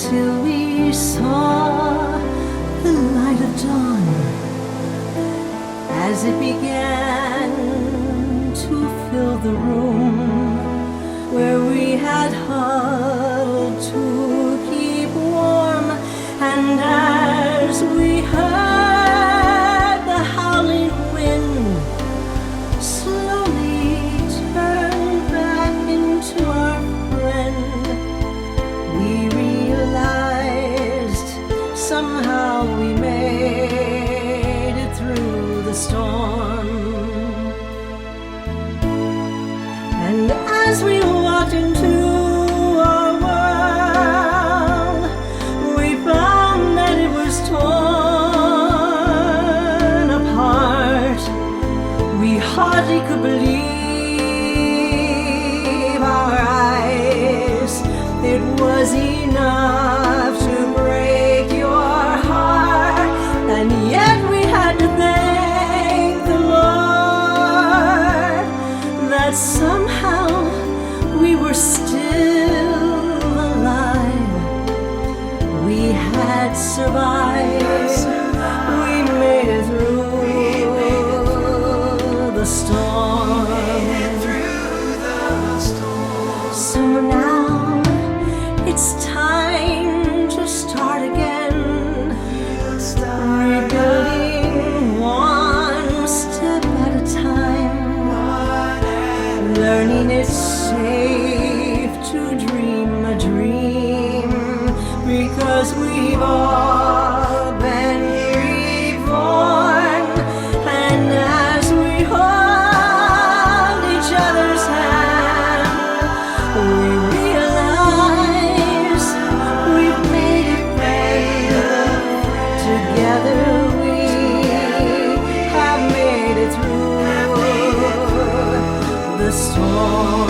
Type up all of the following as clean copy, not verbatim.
till we saw the light of dawn as it began to fill the room where we had huddled to keep warm. And as we heard the howling wind slowly turn back into our friend, we realized somehow we made it through the storm. And as we walked into our world, we found that it was torn apart. We hardly could believe our eyes. It was enough to break your heart, and yet we had to thank the Lord that somehow we were still alive. We had survived. We made it through the storm. So now it's time to start again, rebuilding one step at a time, learning it's safe to dream a dream, because we've all been reborn. And as we hold each other's hand, we realize we've made it better. Together we have made it through the storm.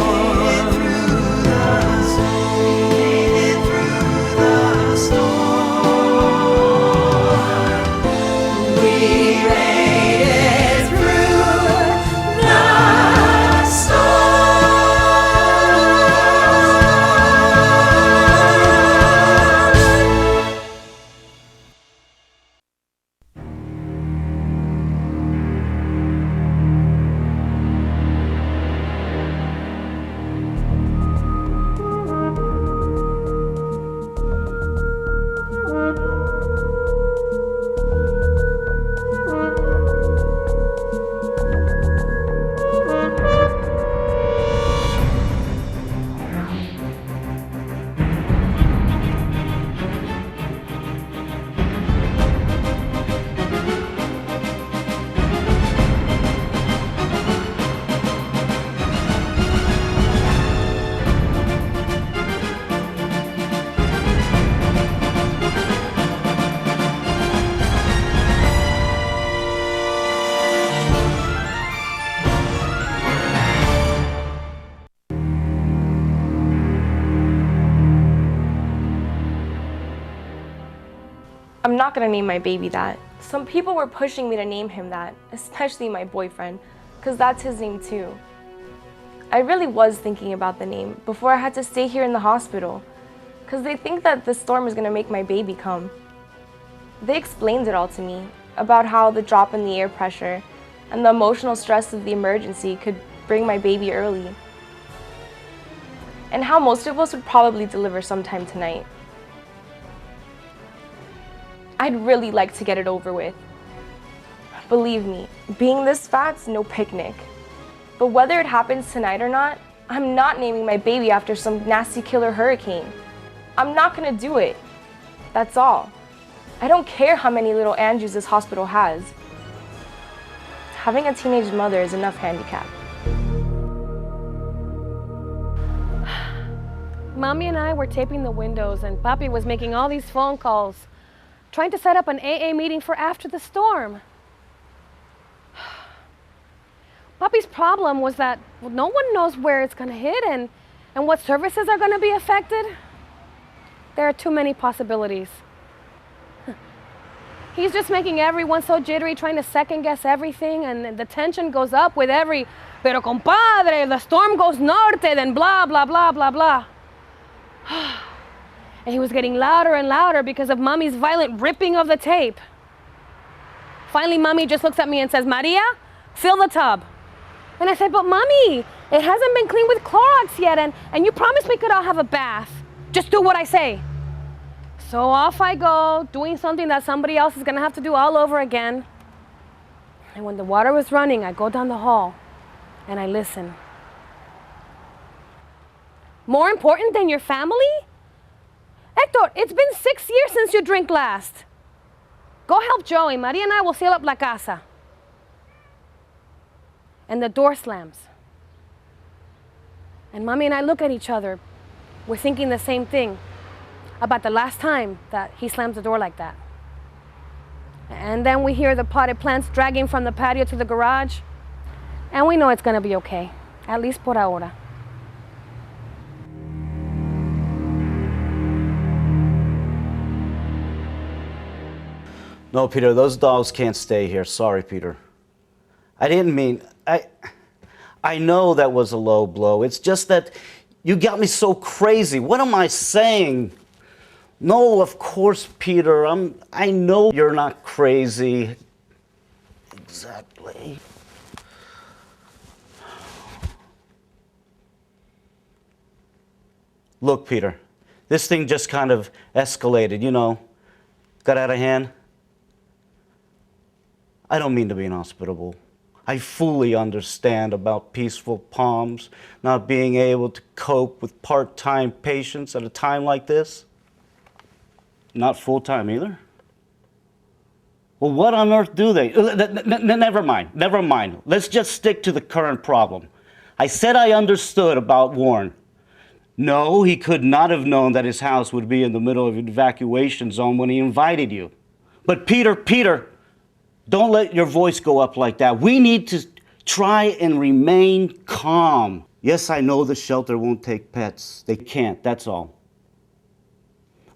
I'm not gonna name my baby that. Some people were pushing me to name him that, especially my boyfriend, because that's his name too. I really was thinking about the name before I had to stay here in the hospital, because they think that the storm is gonna make my baby come. They explained it all to me, about how the drop in the air pressure and the emotional stress of the emergency could bring my baby early, and how most of us would probably deliver sometime tonight. I'd really like to get it over with. Believe me, being this fat's no picnic. But whether it happens tonight or not, I'm not naming my baby after some nasty killer hurricane. I'm not gonna do it. That's all. I don't care how many little Andrews this hospital has. Having a teenage mother is enough handicap. Mommy and I were taping the windows, and Papi was making all these phone calls, trying to set up an AA meeting for after the storm. Papi's problem was that no one knows where it's going to hit and what services are going to be affected. There are too many possibilities. He's just making everyone so jittery, trying to second guess everything, and the tension goes up with every, pero compadre, the storm goes norte, then blah, blah, blah, blah, blah. And he was getting louder and louder because of Mommy's violent ripping of the tape. Finally, Mommy just looks at me and says, Maria, fill the tub. And I said, but Mommy, it hasn't been cleaned with Clorox yet, and you promised we could all have a bath. Just do what I say. So off I go, doing something that somebody else is gonna have to do all over again. And when the water was running, I go down the hall and I listen. More important than your family? Hector, it's been 6 years since you drank last. Go help Joey. Maria and I will seal up la casa. And the door slams. And Mommy and I look at each other. We're thinking the same thing about the last time that he slams the door like that. And then we hear the potted plants dragging from the patio to the garage. And we know it's gonna be okay, at least por ahora. No, Peter, those dogs can't stay here. Sorry, Peter. I didn't mean, I know that was a low blow. It's just that you got me so crazy. What am I saying? No, of course, Peter, I know you're not crazy. Exactly. Look, Peter, this thing just kind of escalated, got out of hand. I don't mean to be inhospitable. I fully understand about Peaceful Palms not being able to cope with part-time patients at a time like this. Not full-time either? Well, what on earth do they? Never mind. Let's just stick to the current problem. I said I understood about Warren. No, he could not have known that his house would be in the middle of an evacuation zone when he invited you. But Peter, don't let your voice go up like that. We need to try and remain calm. Yes, I know the shelter won't take pets. They can't, that's all.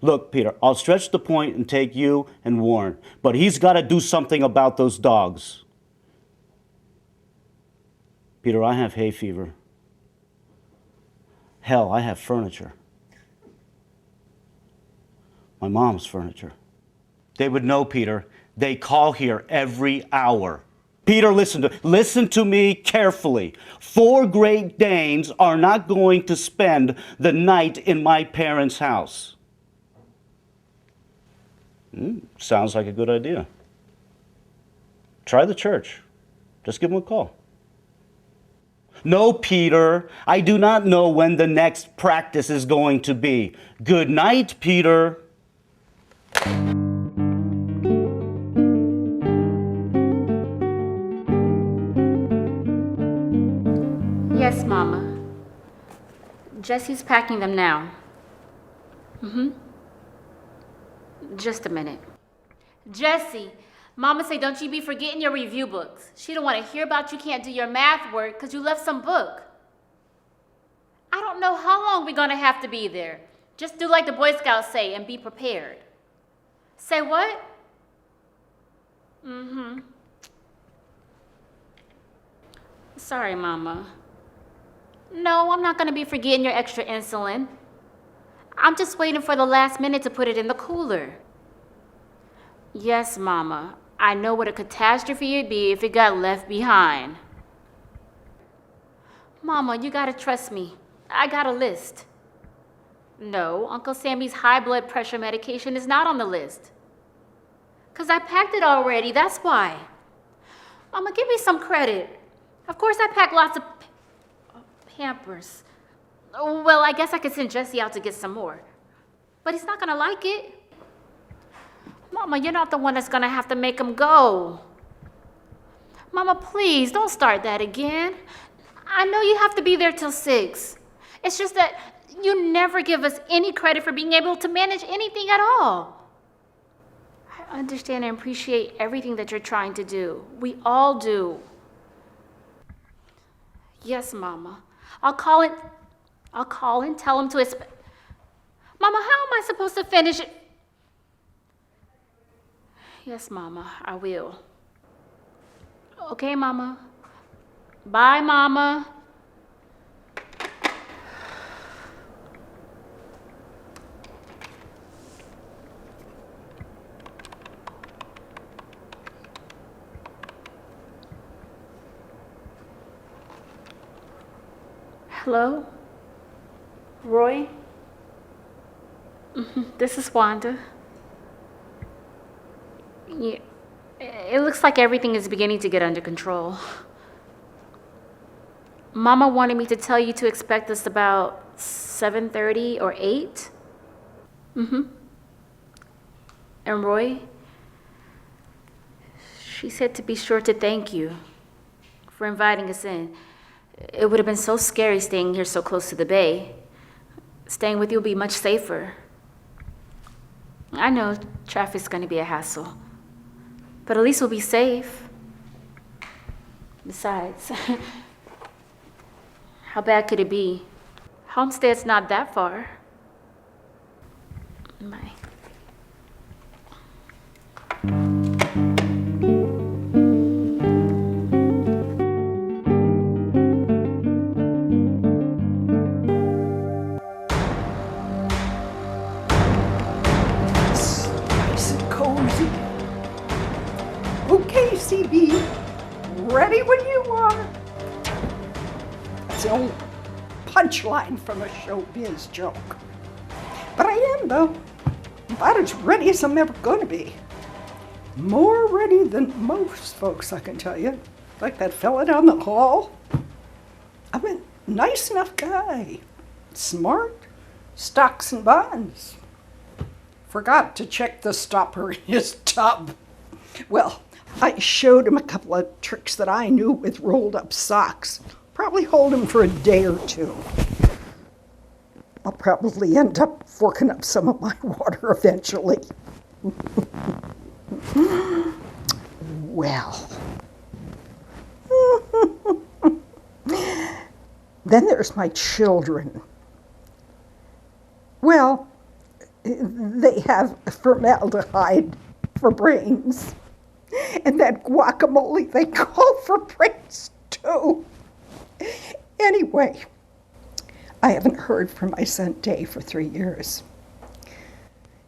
Look, Peter, I'll stretch the point and take you and Warren, but he's got to do something about those dogs. Peter, I have hay fever. Hell, I have furniture. My mom's furniture. They would know, Peter. They call here every hour. Peter, listen to me carefully. 4 Great Danes are not going to spend the night in my parents' house. Sounds like a good idea. Try the church. Just give them a call. No, Peter, I do not know when the next practice is going to be. Good night, Peter. Yes, Mama. Jesse's packing them now. Just a minute. Jesse, Mama say don't you be forgetting your review books. She don't want to hear about you can't do your math work because you left some book. I don't know how long we're going to have to be there. Just do like the Boy Scouts say and be prepared. Say what? Sorry, Mama. No, I'm not going to be forgetting your extra insulin. I'm just waiting for the last minute to put it in the cooler. Yes, Mama. I know what a catastrophe it'd be if it got left behind. Mama, you gotta trust me. I got a list. No, Uncle Sammy's high blood pressure medication is not on the list. 'Cause I packed it already, that's why. Mama, give me some credit. Of course I packed lots of Pampers. Well, I guess I could send Jesse out to get some more. But he's not gonna like it. Mama, you're not the one that's gonna have to make him go. Mama, please, don't start that again. I know you have to be there till 6. It's just that you never give us any credit for being able to manage anything at all. I understand and appreciate everything that you're trying to do. We all do. Yes, Mama. I'll call and tell him to Mama, how am I supposed to finish it? Yes, Mama, I will. Okay, Mama. Bye, Mama. Hello? Roy? This is Wanda. Yeah, it looks like everything is beginning to get under control. Mama wanted me to tell you to expect us about 7:30 or 8. And Roy? She said to be sure to thank you for inviting us in. It would have been so scary staying here so close to the bay. Staying with you will be much safer. I know traffic's going to be a hassle, but at least we'll be safe. Besides, how bad could it be? Homestead's not that far. Bye. Nice and cozy. Okay, CB, ready when you are. It's the old punchline from a showbiz joke. But I am, though, about as ready as I'm ever going to be. More ready than most folks, I can tell you. Like that fella down the hall. I'm a nice enough guy. Smart. Stocks and bonds. Forgot to check the stopper in his tub. Well, I showed him a couple of tricks that I knew with rolled up socks. Probably hold him for a day or two. I'll probably end up forking up some of my water eventually. Well. Then there's my children. Well, they have formaldehyde for brains. And that guacamole they call for brains too. Anyway, I haven't heard from my son Dave for 3 years.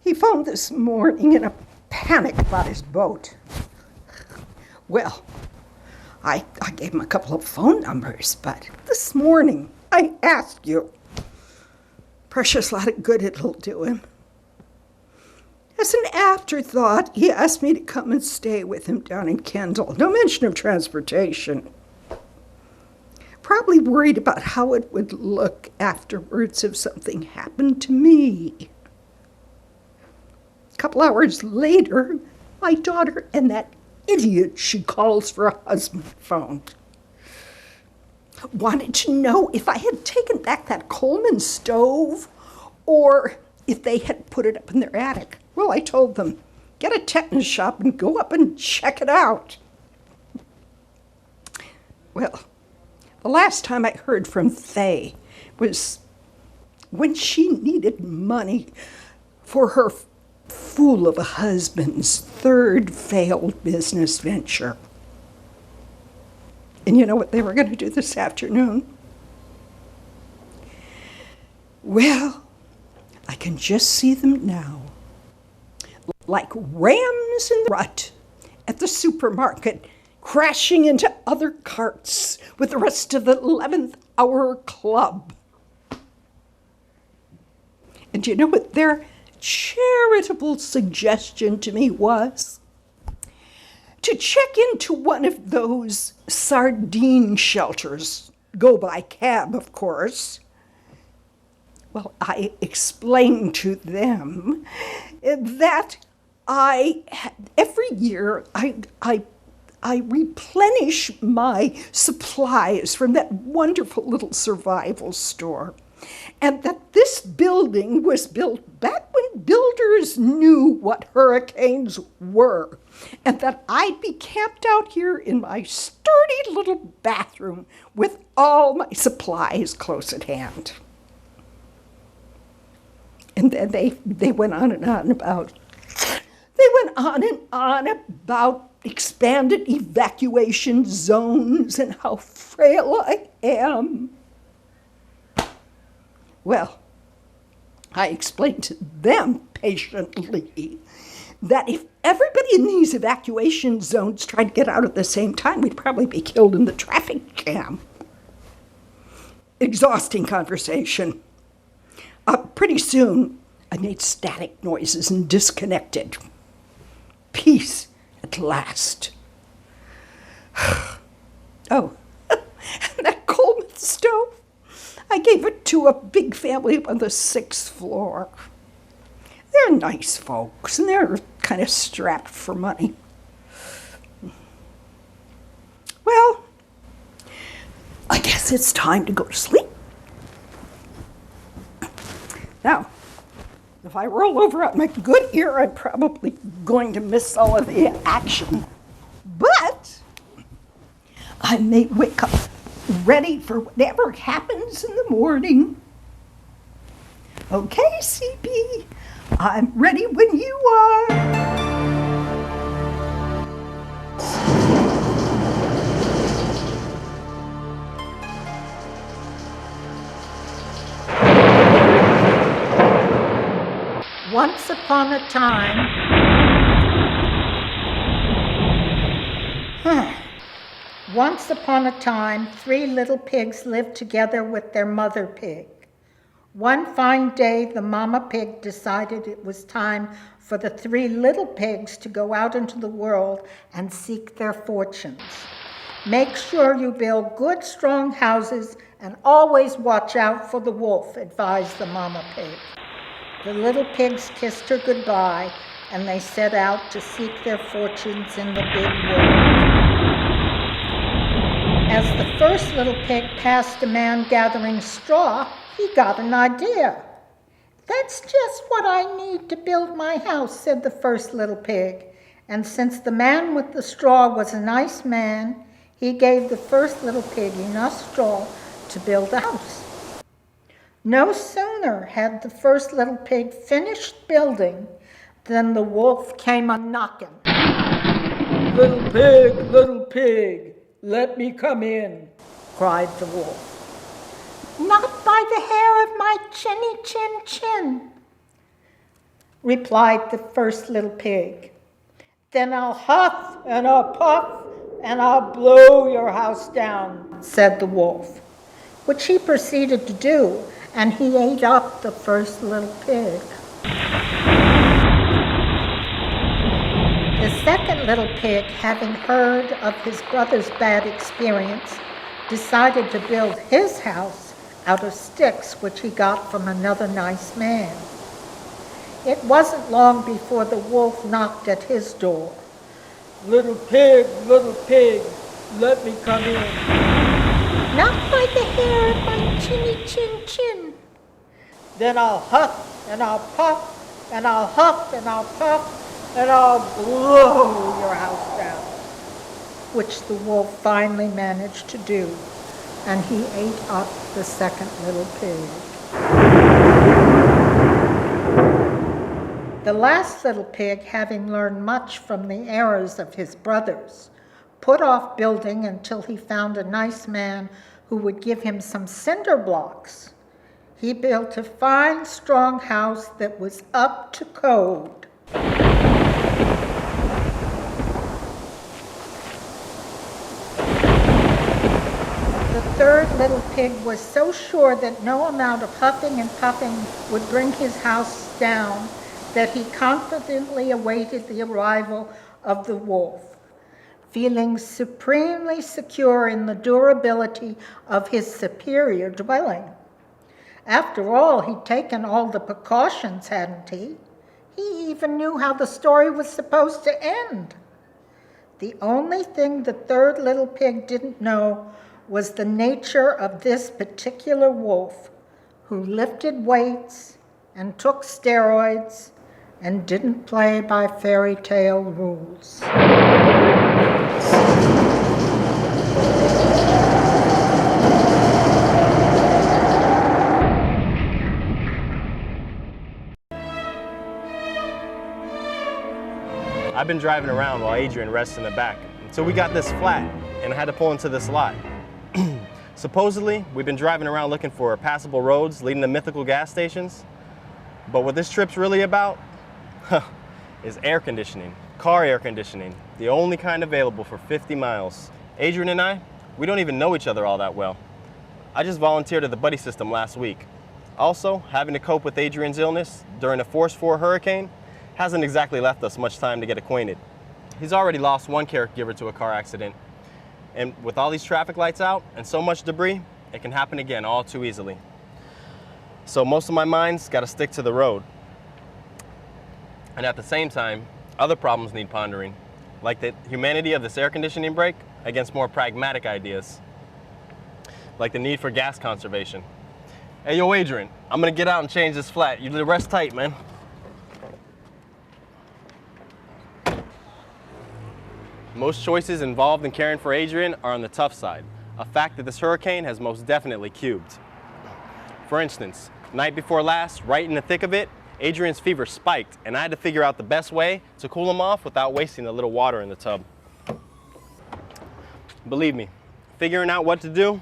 He phoned this morning in a panic about his boat. Well, I gave him a couple of phone numbers, but this morning I asked you. Precious lot of good it'll do him. As an afterthought, he asked me to come and stay with him down in Kendall. No mention of transportation. Probably worried about how it would look afterwards if something happened to me. A couple hours later, my daughter and that idiot she calls for a husband phoned. Wanted to know if I had taken back that Coleman stove or if they had put it up in their attic. Well, I told them, get a tetanus shot and go up and check it out. Well, the last time I heard from Faye was when she needed money for her fool of a husband's third failed business venture. And you know what they were going to do this afternoon? Well, I can just see them now. Like rams in the rut at the supermarket, crashing into other carts with the rest of the 11th hour club. And you know what their charitable suggestion to me was? To check into one of those sardine shelters, go by cab, of course. Well, I explained to them that every year I replenish my supplies from that wonderful little survival store. And that this building was built back when builders knew what hurricanes were. And that I'd be camped out here in my sturdy little bathroom with all my supplies close at hand. And then they went on and on about expanded evacuation zones and how frail I am. Well, I explained to them patiently that if everybody in these evacuation zones tried to get out at the same time, we'd probably be killed in the traffic jam. exhausting conversation. Pretty soon, I made static noises and disconnected. Peace at last. Oh, and that Coleman stove, I gave it to a big family on the 6th floor. They're nice folks, and they're kind of strapped for money. Well, I guess it's time to go to sleep. Now, if I roll over on my good ear, I'm probably going to miss all of the action. But I may wake up ready for whatever happens in the morning. Okay, CB, I'm ready when you are. Once upon a time, once upon a time, 3 little pigs lived together with their mother pig. One fine day, the mama pig decided it was time for the 3 little pigs to go out into the world and seek their fortunes. Make sure you build good, strong houses and always watch out for the wolf, advised the mama pig. The little pigs kissed her goodbye, and they set out to seek their fortunes in the big world. As the first little pig passed a man gathering straw, he got an idea. "That's just what I need to build my house," said the first little pig. And since the man with the straw was a nice man, he gave the first little pig enough straw to build a house. No sooner had the first little pig finished building than the wolf came a-knocking. Little pig, let me come in," cried the wolf. "Not by the hair of my chinny chin chin," replied the first little pig. "Then I'll huff and I'll puff and I'll blow your house down," said the wolf, which he proceeded to do, and he ate up the first little pig. The second little pig, having heard of his brother's bad experience, decided to build his house out of sticks which he got from another nice man. It wasn't long before the wolf knocked at his door. Little pig, let me come in." "Not by the hair of my chinny chin chin." "Then I'll huff and I'll puff and I'll huff and I'll puff and I'll blow your house down," which the wolf finally managed to do, and he ate up the second little pig. The last little pig, having learned much from the errors of his brothers, put off building until he found a nice man who would give him some cinder blocks. He built a fine, strong house that was up to code. The third little pig was so sure that no amount of huffing and puffing would bring his house down that he confidently awaited the arrival of the wolf, feeling supremely secure in the durability of his superior dwelling. After all, he'd taken all the precautions, hadn't he? He even knew how the story was supposed to end. The only thing the third little pig didn't know was the nature of this particular wolf, who lifted weights and took steroids and didn't play by fairy tale rules. I've been driving around while Adrian rests in the back. So we got this flat and I had to pull into this lot. Supposedly, we've been driving around looking for passable roads leading to mythical gas stations. But what this trip's really about is air conditioning, car air conditioning, the only kind available for 50 miles. Adrian and I, we don't even know each other all that well. I just volunteered at the buddy system last week. Also, having to cope with Adrian's illness during a Force 4 hurricane hasn't exactly left us much time to get acquainted. He's already lost one caregiver to a car accident, and with all these traffic lights out and so much debris, it can happen again all too easily. So most of my mind's got to stick to the road. And at the same time, other problems need pondering, like the humanity of this air conditioning break against more pragmatic ideas, like the need for gas conservation. Hey, yo, Adrian, I'm gonna get out and change this flat. You rest tight, man. Most choices involved in caring for Adrian are on the tough side, a fact that this hurricane has most definitely cubed. For instance, night before last, right in the thick of it, Adrian's fever spiked, and I had to figure out the best way to cool him off without wasting a little water in the tub. Believe me, figuring out what to do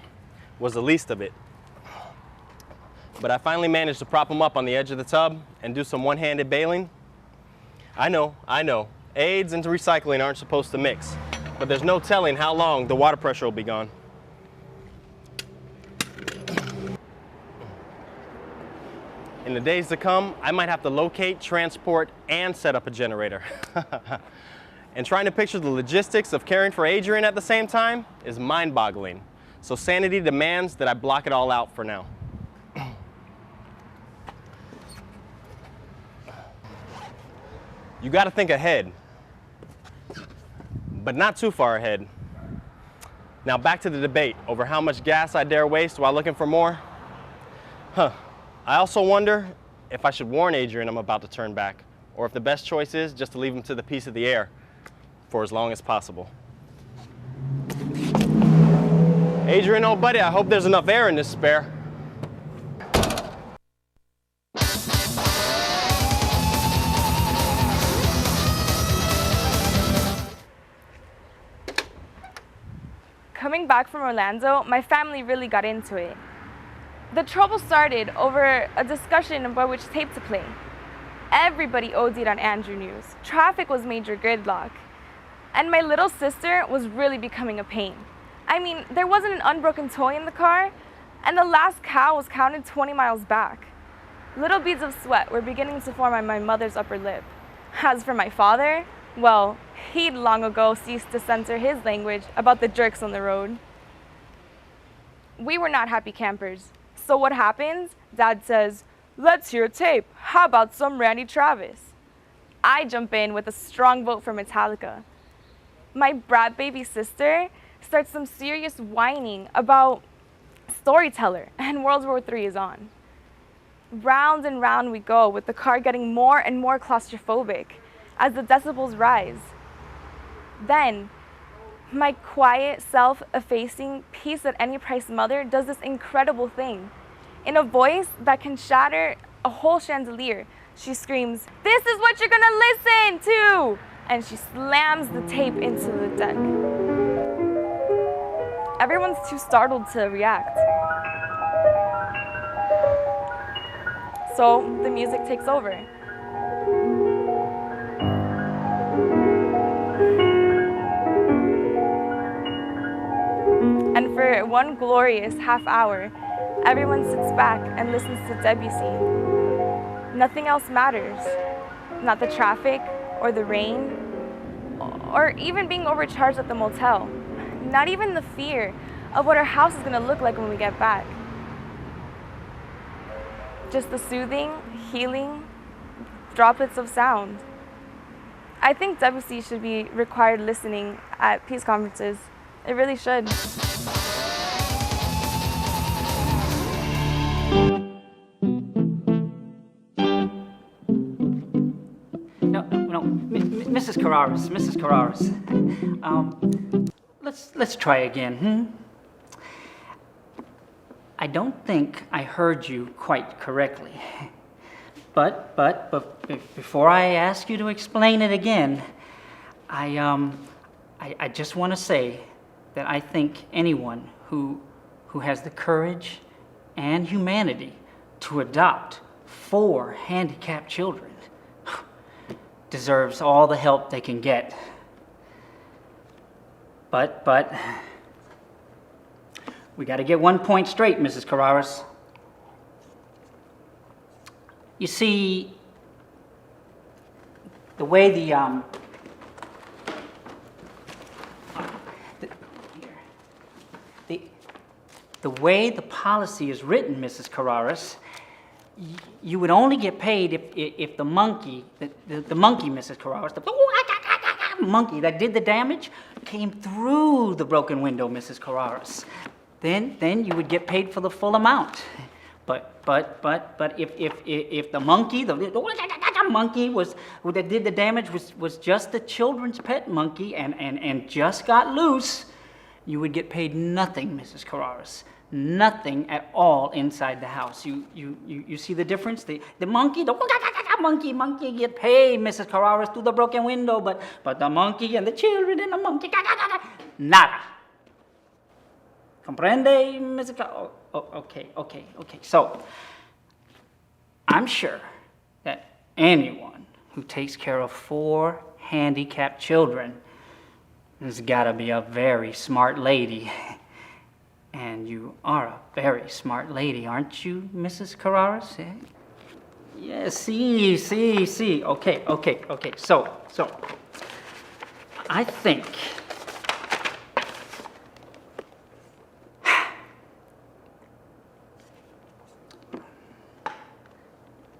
was the least of it. But I finally managed to prop him up on the edge of the tub and do some one-handed bailing. I know, AIDS and recycling aren't supposed to mix, but there's no telling how long the water pressure will be gone. In the days to come, I might have to locate, transport, and set up a generator. And trying to picture the logistics of caring for Adrian at the same time is mind-boggling. So sanity demands that I block it all out for now. You gotta think ahead, but not too far ahead. Now back to the debate over how much gas I dare waste while looking for more. I also wonder if I should warn Adrian I'm about to turn back, or if the best choice is just to leave him to the peace of the air for as long as possible. Adrian, old buddy, I hope there's enough air in this spare. Coming back from Orlando, my family really got into it. The trouble started over a discussion about which tape to play. Everybody OD'd on Andrew news. Traffic was major gridlock. And my little sister was really becoming a pain. I mean, there wasn't an unbroken toy in the car, and the last cow was counted 20 miles back. Little beads of sweat were beginning to form on my mother's upper lip. As for my father, well, he'd long ago ceased to censor his language about the jerks on the road. We were not happy campers. So what happens? Dad says, "Let's hear a tape. How about some Randy Travis?" I jump in with a strong vote for Metallica. My brat baby sister starts some serious whining about Storyteller, and World War III is on. Round and round we go, with the car getting more and more claustrophobic as the decibels rise. Then, my quiet, self-effacing, peace-at-any-price mother does this incredible thing. In a voice that can shatter a whole chandelier, she screams, "This is what you're gonna listen to!" And she slams the tape into the deck. Everyone's too startled to react. So the music takes over. And for one glorious half hour, everyone sits back and listens to Debussy. Nothing else matters. Not the traffic, or the rain, or even being overcharged at the motel. Not even the fear of what our house is gonna look like when we get back. Just the soothing, healing droplets of sound. I think Debussy should be required listening at peace conferences. It really should. No, Mrs. Carraras, let's try again, I don't think I heard you quite correctly. But before I ask you to explain it again, I just want to say that I think anyone who has the courage and humanity to adopt 4 handicapped children deserves all the help they can get. But We got to get one point straight, Mrs. Carraras. You see, the way the way the policy is written, Mrs. Carraras, you would only get paid if the monkey, the monkey, Mrs. Carraras, the monkey that did the damage came through the broken window, Mrs. Carraras. Then you would get paid for the full amount. But if the monkey, the monkey that did the damage was just the children's pet monkey and just got loose, you would get paid nothing, Mrs. Carraras. Nothing at all inside the house. You see the difference? The monkey, the monkey get paid, Mrs. Carraras, through the broken window, but the monkey and the children and the monkey, nada. Comprende, Mrs. Carraras? Okay. So, I'm sure that anyone who takes care of 4 handicapped children has got to be a very smart lady. And you are a very smart lady, aren't you, Mrs. Carraras? Yes, see. Okay. So, I think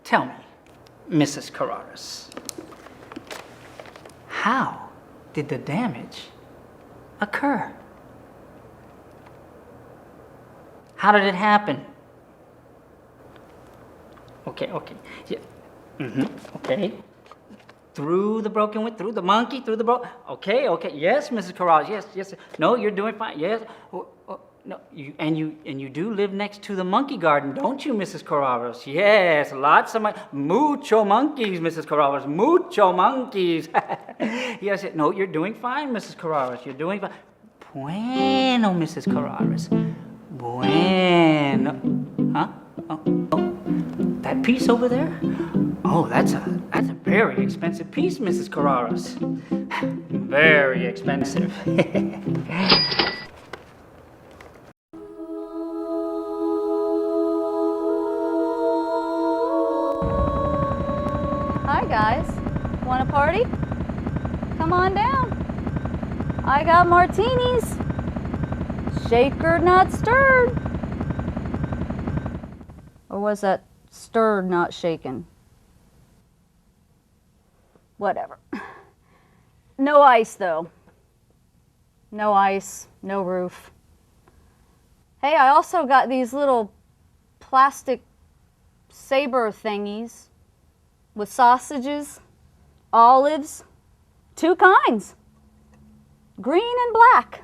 tell me, Mrs. Carraras, how did the damage occur? How did it happen? Okay. Yeah. Okay. Through the broken window, through the monkey, through the Okay. Yes, Mrs. Carraras. Yes. No, you're doing fine. Yes. No, you do live next to the monkey garden, don't you, Mrs. Carraras? Yes, lots of mucho monkeys, Mrs. Carraras. Mucho monkeys. Yes. No, you're doing fine, Mrs. Carraras. You're doing fine. Bueno, Mrs. Carraras. Bueno. Huh? Oh, that piece over there? Oh, that's a very expensive piece, Mrs. Carraras. Very expensive. Hi guys, want a party? Come on down. I got martinis. Shaker, not stirred. Or was that stirred, not shaken? Whatever. No ice, though. No ice, no roof. Hey, I also got these little plastic saber thingies with sausages, olives, 2 kinds, green and black.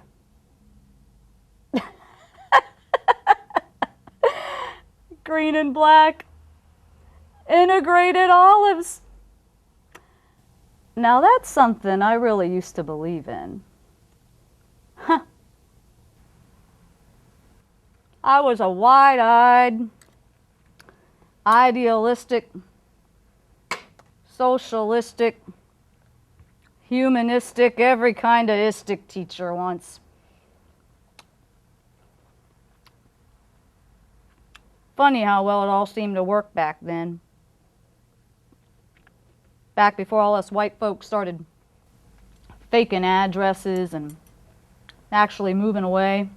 Green and black, integrated olives. Now that's something I really used to believe in. Huh. I was a wide-eyed, idealistic, socialistic, humanistic, every kind of istic teacher once. Funny how well it all seemed to work back then. Back before all us white folks started faking addresses and actually moving away.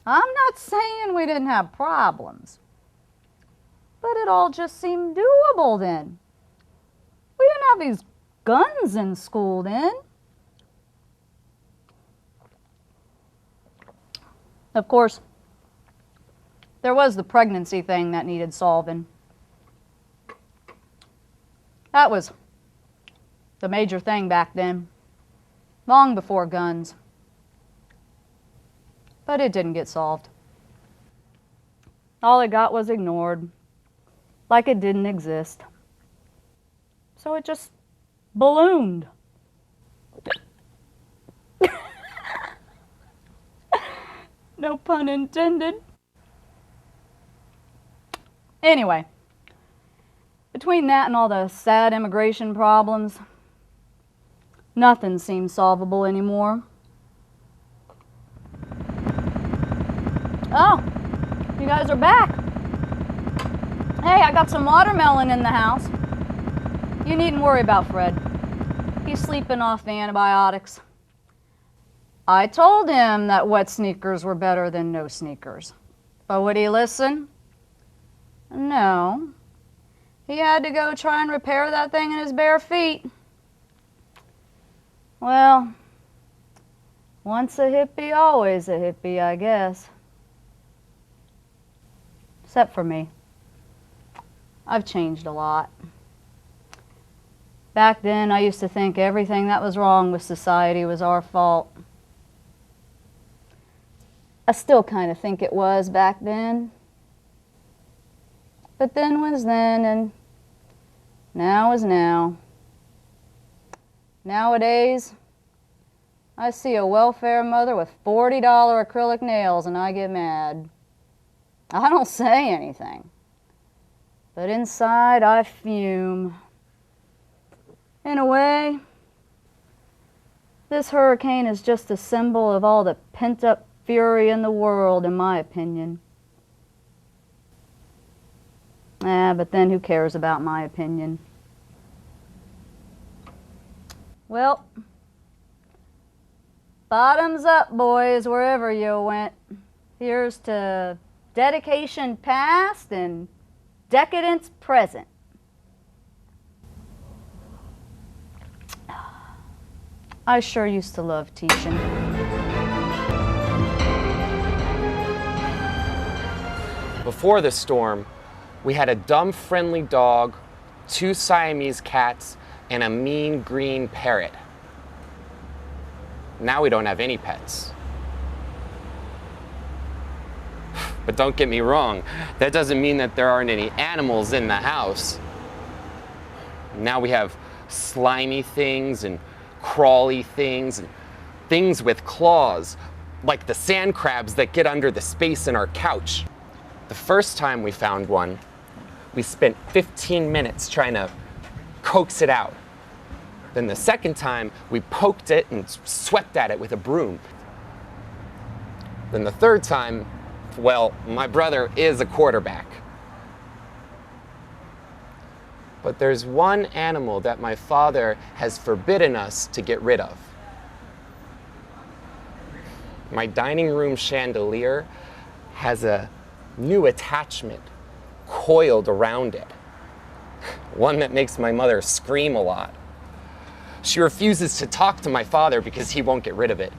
I'm not saying we didn't have problems, but it all just seemed doable then. We didn't have these guns in school then. Of course, there was the pregnancy thing that needed solving. That was the major thing back then, long before guns. But it didn't get solved. All it got was ignored, like it didn't exist. So it just ballooned. No pun intended. Anyway, between that and all the sad immigration problems, nothing seems solvable anymore. Oh, you guys are back. Hey, I got some watermelon in the house. You needn't worry about Fred. He's sleeping off the antibiotics. I told him that wet sneakers were better than no sneakers. But would he listen? No. He had to go try and repair that thing in his bare feet. Well, once a hippie, always a hippie, I guess. Except for me. I've changed a lot. Back then, I used to think everything that was wrong with society was our fault. I still kind of think it was back then. But then was then, and now is now. Nowadays, I see a welfare mother with $40 acrylic nails and I get mad. I don't say anything. But inside, I fume. In a way, this hurricane is just a symbol of all the pent-up fury in the world, in my opinion. But then who cares about my opinion? Well, bottoms up, boys, wherever you went. Here's to dedication past and decadence present. I sure used to love teaching. Before the storm, we had a dumb, friendly dog, 2 Siamese cats, and a mean green parrot. Now we don't have any pets. But don't get me wrong, that doesn't mean that there aren't any animals in the house. Now we have slimy things and crawly things and things with claws, like the sand crabs that get under the space in our couch. The first time we found one, we spent 15 minutes trying to coax it out. Then the second time, we poked it and swept at it with a broom. Then the third time, well, my brother is a quarterback. But there's one animal that my father has forbidden us to get rid of. My dining room chandelier has a new attachment coiled around it. One that makes my mother scream a lot. She refuses to talk to my father because he won't get rid of it.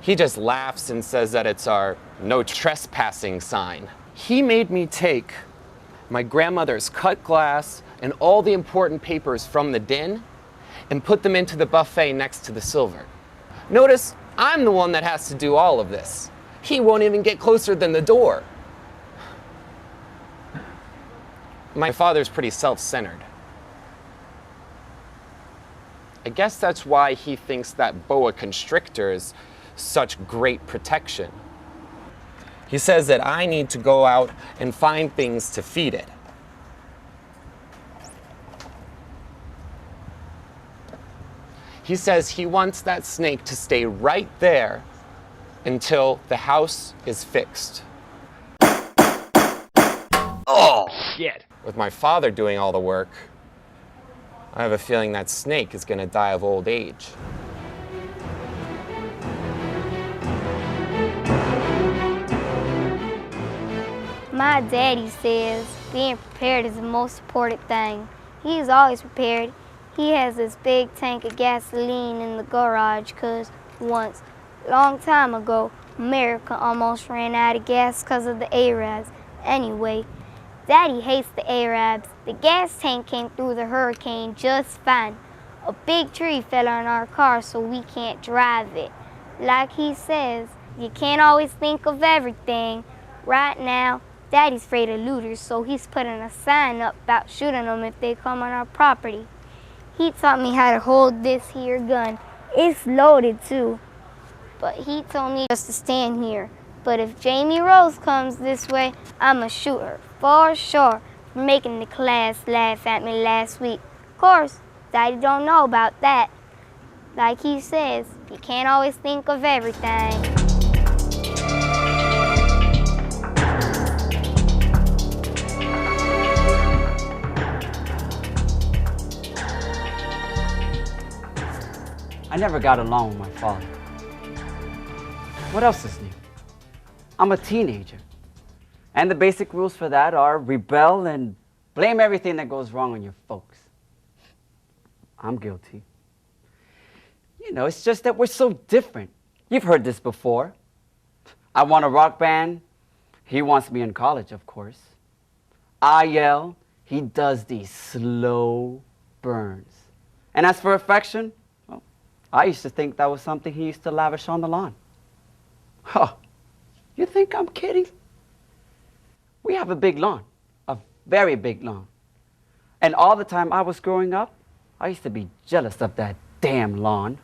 He just laughs and says that it's our no trespassing sign. He made me take my grandmother's cut glass and all the important papers from the din and put them into the buffet next to the silver. Notice I'm the one that has to do all of this. He won't even get closer than the door. My father's pretty self-centered. I guess that's why he thinks that boa constrictor is such great protection. He says that I need to go out and find things to feed it. He says he wants that snake to stay right there until the house is fixed. Oh, shit. With my father doing all the work, I have a feeling that snake is going to die of old age. My daddy says being prepared is the most important thing. He's always prepared. He has this big tank of gasoline in the garage because once, a long time ago, America almost ran out of gas because of the Arabs. Anyway, Daddy hates the Arabs. The gas tank came through the hurricane just fine. A big tree fell on our car so we can't drive it. Like he says, you can't always think of everything. Right now, Daddy's afraid of looters, so he's putting a sign up about shooting them if they come on our property. He taught me how to hold this here gun. It's loaded too. But he told me just to stand here. But if Jamie Rose comes this way, I'ma shoot her, for sure, for making the class laugh at me last week. Of course, Daddy don't know about that. Like he says, you can't always think of everything. never got along with my father. What else is new? I'm a teenager. And the basic rules for that are rebel and blame everything that goes wrong on your folks. I'm guilty. You know, it's just that we're so different. You've heard this before. I want a rock band. He wants me in college, of course. I yell. He does these slow burns. And as for affection, well, I used to think that was something he used to lavish on the lawn. Huh. You think I'm kidding? We have a big lawn, a very big lawn. And all the time I was growing up, I used to be jealous of that damn lawn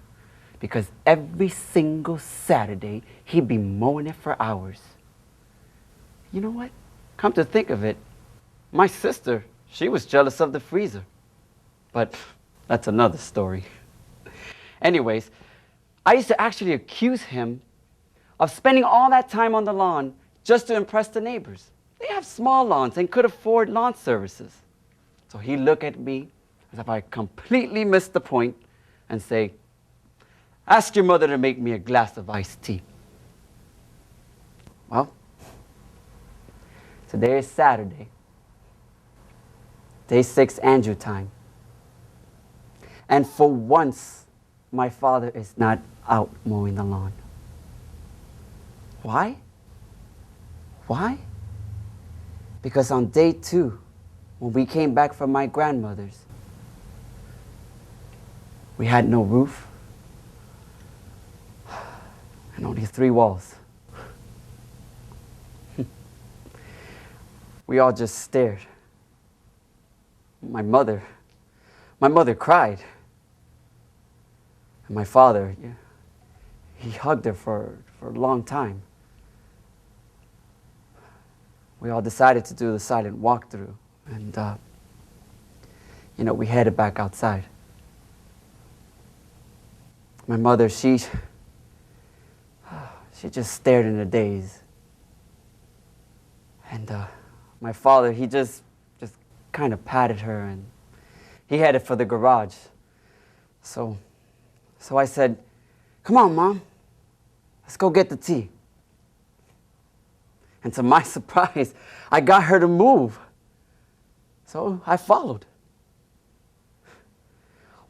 because every single Saturday he'd be mowing it for hours. You know what? Come to think of it, my sister, she was jealous of the freezer. But that's another story. Anyways, I used to actually accuse him of spending all that time on the lawn just to impress the neighbors. They have small lawns and could afford lawn services. So he'd look at me as if I completely missed the point and say, ask your mother to make me a glass of iced tea. Well, today is Saturday, day 6 Andrew time. And for once, my father is not out mowing the lawn. Why? Why? Because on day 2, when we came back from my grandmother's, we had no roof and only 3 walls. We all just stared. My mother cried. And my father, he hugged her for a long time. We all decided to do the silent walkthrough, and we headed back outside. My mother, she just stared in a daze. And my father, he just kind of patted her, and he headed for the garage. So I said, come on, Mom, let's go get the tea. And to my surprise, I got her to move. So I followed.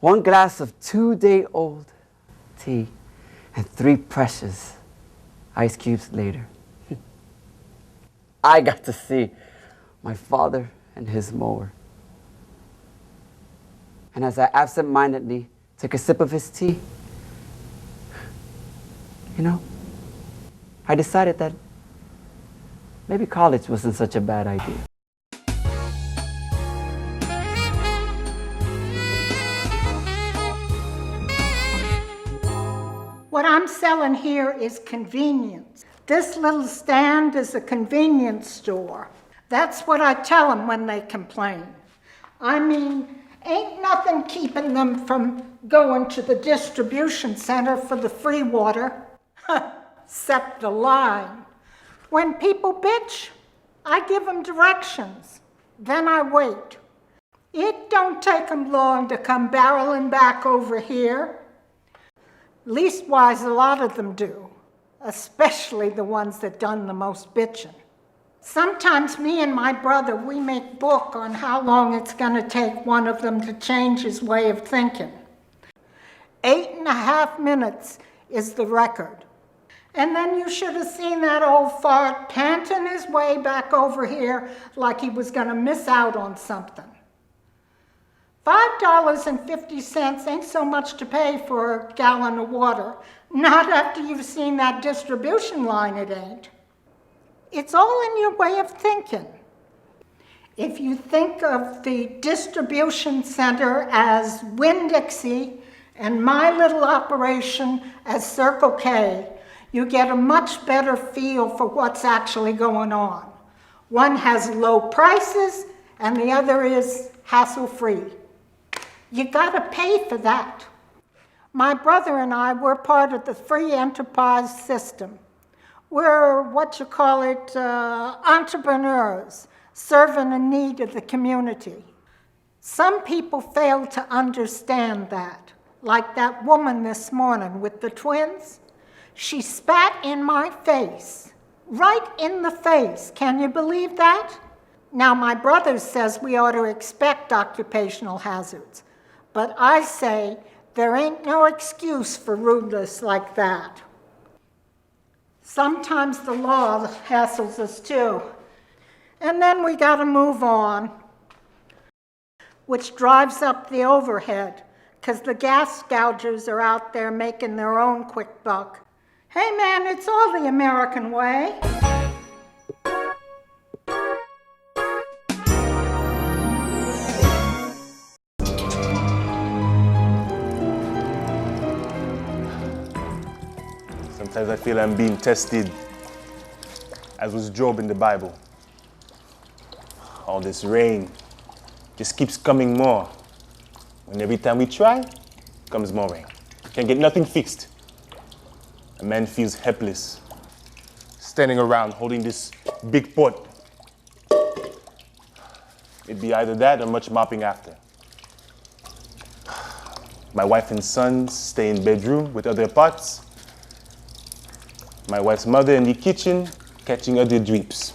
1 glass of 2-day-old tea and 3 precious ice cubes later, I got to see my father and his mower. And as I absent-mindedly took a sip of his tea, I decided that maybe college wasn't such a bad idea. What I'm selling here is convenience. This little stand is a convenience store. That's what I tell them when they complain. I mean, ain't nothing keeping them from going to the distribution center for the free water, except the line. When people bitch, I give them directions. Then I wait. It don't take them long to come barreling back over here. Leastwise, a lot of them do, especially the ones that done the most bitching. Sometimes me and my brother, we make book on how long it's gonna take one of them to change his way of thinking. 8.5 minutes is the record. And then you should have seen that old fart panting his way back over here like he was gonna miss out on something. $5.50 ain't so much to pay for a gallon of water. Not after you've seen that distribution line, it ain't. It's all in your way of thinking. If you think of the distribution center as Winn-Dixie and my little operation as Circle K, you get a much better feel for what's actually going on. One has low prices and the other is hassle-free. You gotta pay for that. My brother and I, we're part of the free enterprise system. We're entrepreneurs serving a need of the community. Some people fail to understand that, like that woman this morning with the twins. She spat in my face, right in the face. Can you believe that? Now, my brother says we ought to expect occupational hazards, but I say there ain't no excuse for rudeness like that. Sometimes the law hassles us too, and then we gotta move on, which drives up the overhead, because the gas gougers are out there making their own quick buck. Hey man, it's all the American way. Sometimes I feel I'm being tested, as was Job in the Bible. All this rain just keeps coming more. When every time we try, comes more rain. Can't get nothing fixed. A man feels helpless, standing around holding this big pot. It'd be either that or much mopping after. My wife and sons stay in bedroom with other pots. My wife's mother in the kitchen catching other drips.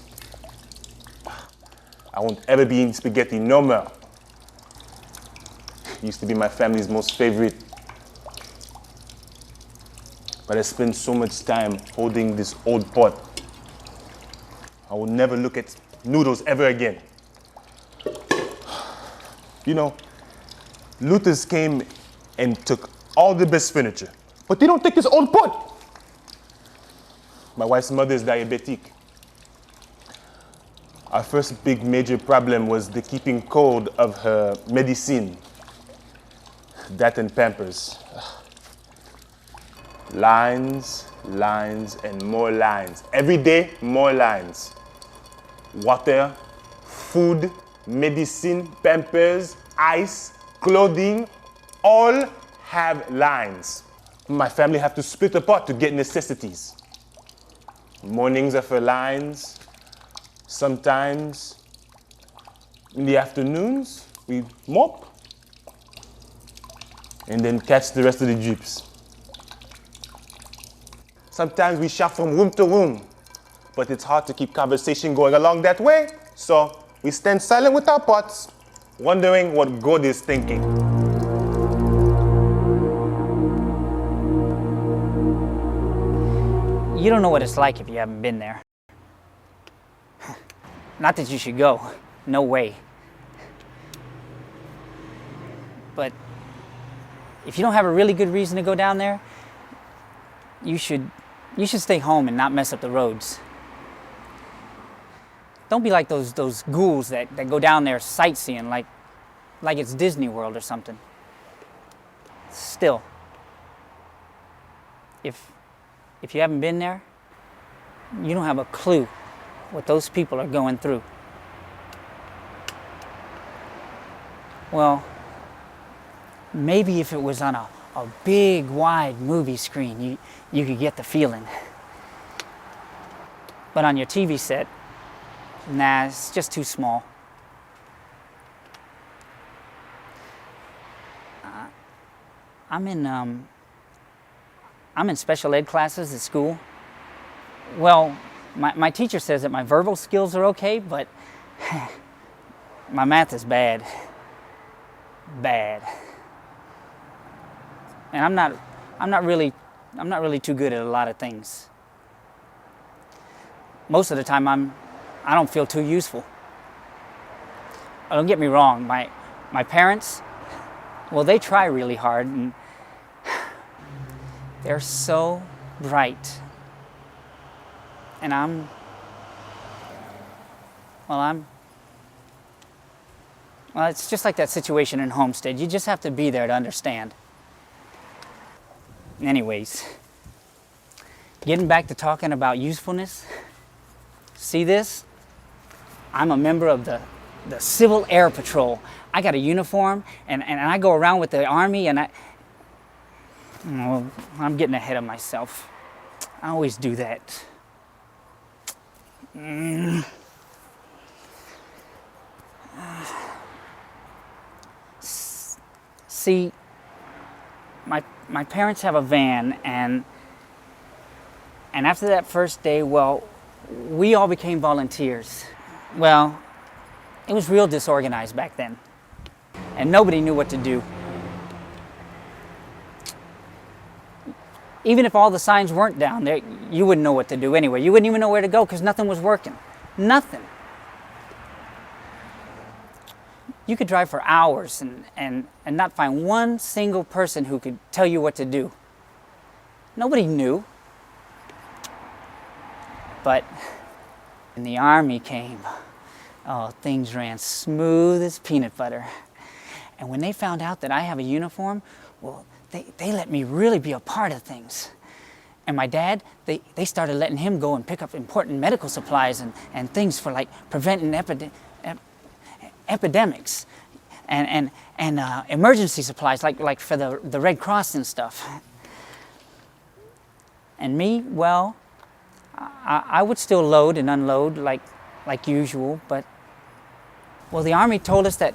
I won't ever be eating spaghetti no more. Used to be my family's most favorite. But I spend so much time holding this old pot. I will never look at noodles ever again. You know, Luthers came and took all the best furniture, but they don't take this old pot. My wife's mother is diabetic. Our first big major problem was the keeping cold of her medicine. That and Pampers. Lines, lines, and more lines. Every day, more lines. Water, food, medicine, Pampers, ice, clothing, all have lines. My family have to split apart to get necessities. Mornings are for lines. Sometimes in the afternoons, we mop and then catch the rest of the drips. Sometimes we shout from room to room, but it's hard to keep conversation going along that way, so we stand silent with our pots, wondering what God is thinking. You don't know what it's like if you haven't been there. Not that you should go, no way. But if you don't have a really good reason to go down there, you should stay home and not mess up the roads. Don't be like those ghouls that go down there sightseeing like it's Disney World or something. Still, if you haven't been there, you don't have a clue what those people are going through. Well, maybe if it was on a big, wide movie screen, you could get the feeling. But on your TV set, nah, it's just too small. I'm in special ed classes at school. Well, my teacher says that my verbal skills are okay, but my math is bad. Bad. And I'm not really too good at a lot of things. Most of the time I don't feel too useful. Don't get me wrong, my parents, well, they try really hard and they're so bright. And well, it's just like that situation in Homestead. You just have to be there to understand. Anyways, getting back to talking about usefulness, see this? I'm a member of the Civil Air Patrol. I got a uniform, and I go around with the Army, and I'm getting ahead of myself. I always do that. See, my parents have a van, and after that first day, well, we all became volunteers. Well, it was real disorganized back then, and nobody knew what to do. Even if all the signs weren't down there, you wouldn't know what to do anyway. You wouldn't even know where to go because nothing was working. Nothing. You could drive for hours and not find one single person who could tell you what to do. Nobody knew. But when the Army came, oh, things ran smooth as peanut butter. And when they found out that I have a uniform, well, they let me really be a part of things. And my dad, they started letting him go and pick up important medical supplies and things for like preventing epidemics and emergency supplies like for the Red Cross and stuff. And me, well, I would still load and unload like usual, but well, the Army told us that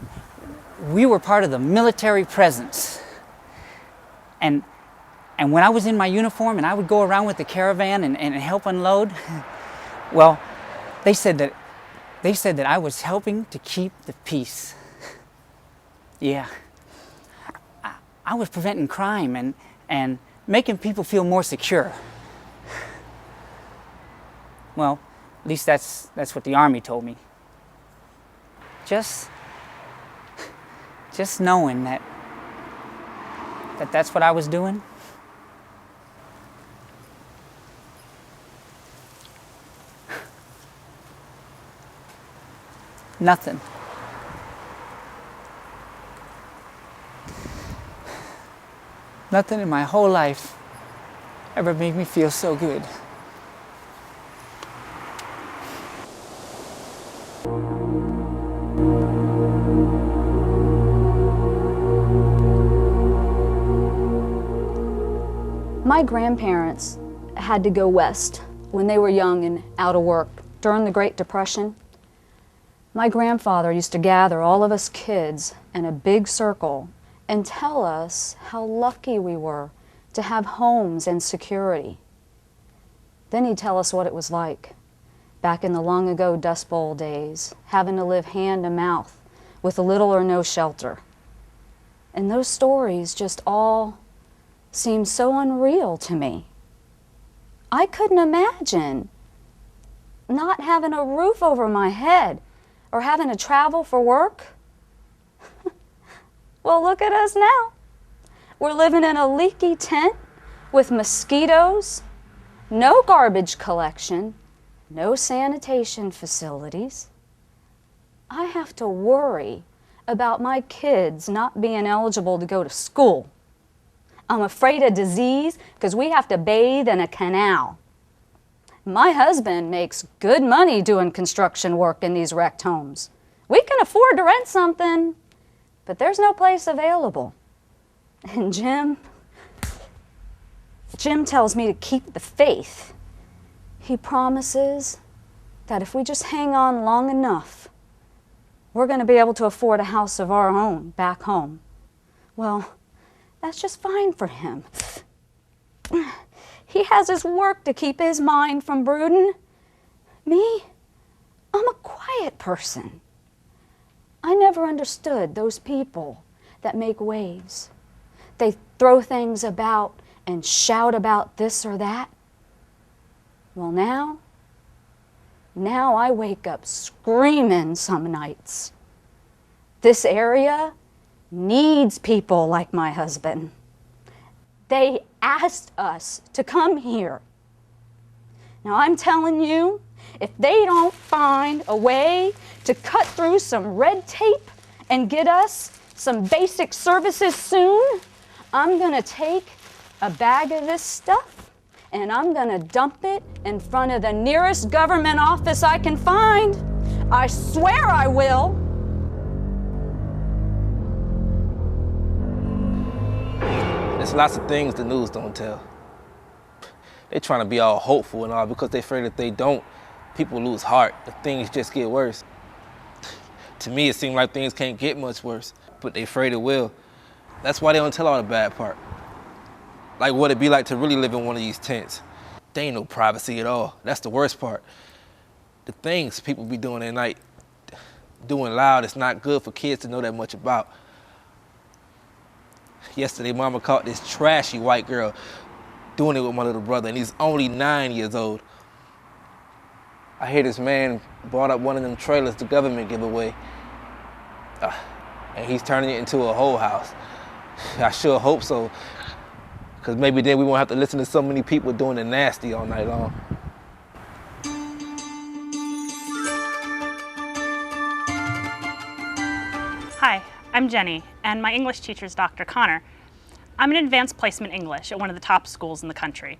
we were part of the military presence. And when I was in my uniform and I would go around with the caravan and help unload, well, they said that I was helping to keep the peace. Yeah. I was preventing crime and making people feel more secure. Well, at least that's what the Army told me. Just knowing that's what I was doing. Nothing. Nothing in my whole life ever made me feel so good. My grandparents had to go west when they were young and out of work during the Great Depression. My grandfather used to gather all of us kids in a big circle and tell us how lucky we were to have homes and security. Then he'd tell us what it was like back in the long ago Dust Bowl days, having to live hand to mouth with little or no shelter. And those stories just all seemed so unreal to me. I couldn't imagine not having a roof over my head or having to travel for work. Well, look at us now. We're living in a leaky tent with mosquitoes, no garbage collection, no sanitation facilities. I have to worry about my kids not being eligible to go to school. I'm afraid of disease because we have to bathe in a canal. My husband makes good money doing construction work in these wrecked homes. We can afford to rent something, but there's no place available. And Jim tells me to keep the faith. He promises that if we just hang on long enough, we're going to be able to afford a house of our own back home. Well, that's just fine for him. He has his work to keep his mind from brooding. Me, I'm a quiet person. I never understood those people that make waves. They throw things about and shout about this or that. Well, now I wake up screaming some nights. This area needs people like my husband. They asked us to come here. Now I'm telling you, if they don't find a way to cut through some red tape and get us some basic services soon, I'm gonna take a bag of this stuff and I'm gonna dump it in front of the nearest government office I can find. I swear I will. There's lots of things the news don't tell. They're trying to be all hopeful and all because they're afraid if they don't, people lose heart. The things just get worse. To me, it seems like things can't get much worse, but they're afraid it will. That's why they don't tell all the bad part. Like what it'd be like to really live in one of these tents. There ain't no privacy at all. That's the worst part. The things people be doing at night, doing loud, it's not good for kids to know that much about. Yesterday, mama caught this trashy white girl doing it with my little brother, and he's only 9 years old. I hear this man brought up one of them trailers the government give away, and he's turning it into a whole house. I sure hope so, because maybe then we won't have to listen to so many people doing the nasty all night long. Hi, I'm Jenny, and my English teacher is Dr. Connor. I'm in advanced placement English at one of the top schools in the country.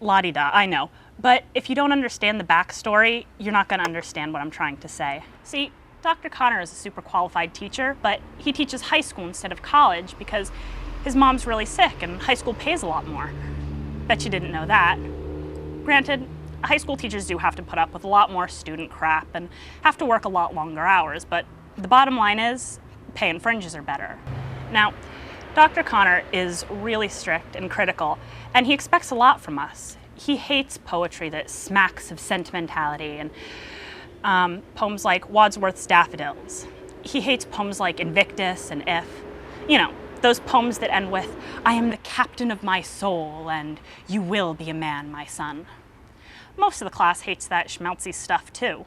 La-di-da, I know. But if you don't understand the backstory, you're not going to understand what I'm trying to say. See, Dr. Connor is a super qualified teacher, but he teaches high school instead of college because his mom's really sick and high school pays a lot more. Bet you didn't know that. Granted, high school teachers do have to put up with a lot more student crap and have to work a lot longer hours, but the bottom line is, pay and fringes are better. Now, Dr. Connor is really strict and critical, and he expects a lot from us. He hates poetry that smacks of sentimentality and poems like Wadsworth's Daffodils. He hates poems like Invictus and If. You know, those poems that end with, I am the captain of my soul and you will be a man, my son. Most of the class hates that schmaltzy stuff too.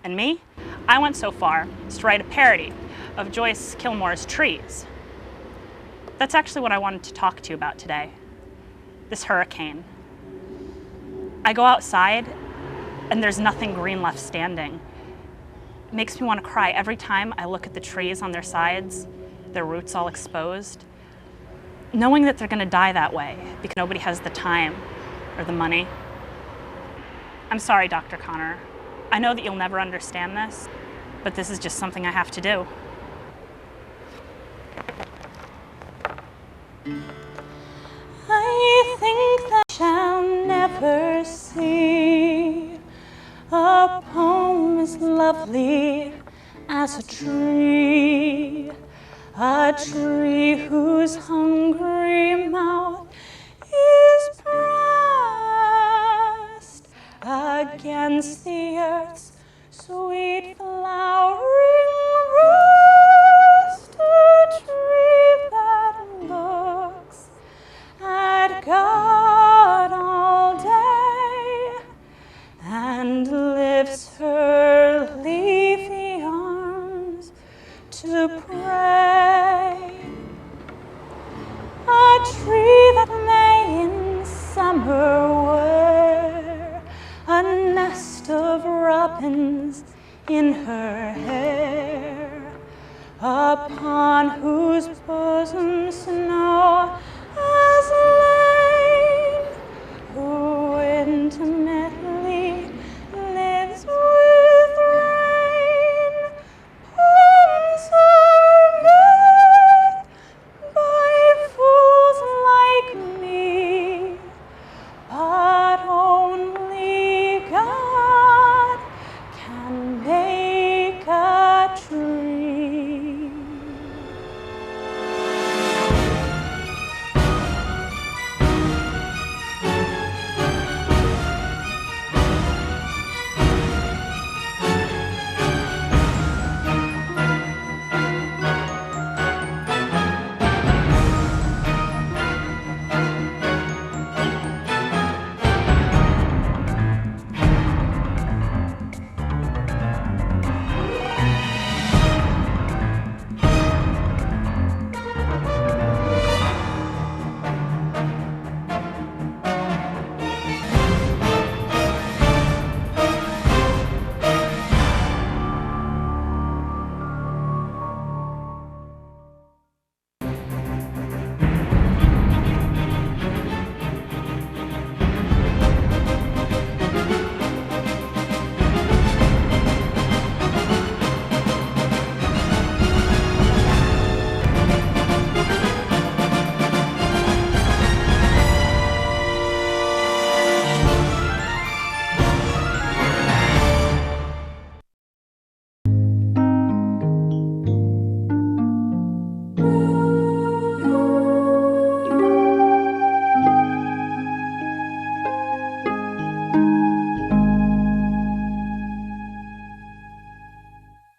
And me? I went so far as to write a parody of Joyce Kilmore's Trees. That's actually what I wanted to talk to you about today, this hurricane. I go outside and there's nothing green left standing. It makes me want to cry every time I look at the trees on their sides, their roots all exposed, knowing that they're going to die that way because nobody has the time or the money. I'm sorry, Dr. Connor. I know that you'll never understand this, but this is just something I have to do. I think that I shall never see a poem as lovely as a tree whose hungry mouth is pressed against the earth's sweet flowering rest, a tree that looks at God all day and lifts her leafy arms to pray. A tree that may in summer wear a nest of robins in her hair, upon whose bosom snow has lain, who intimately lives with rain. Poems are made by fools like me, but only God can make a tree.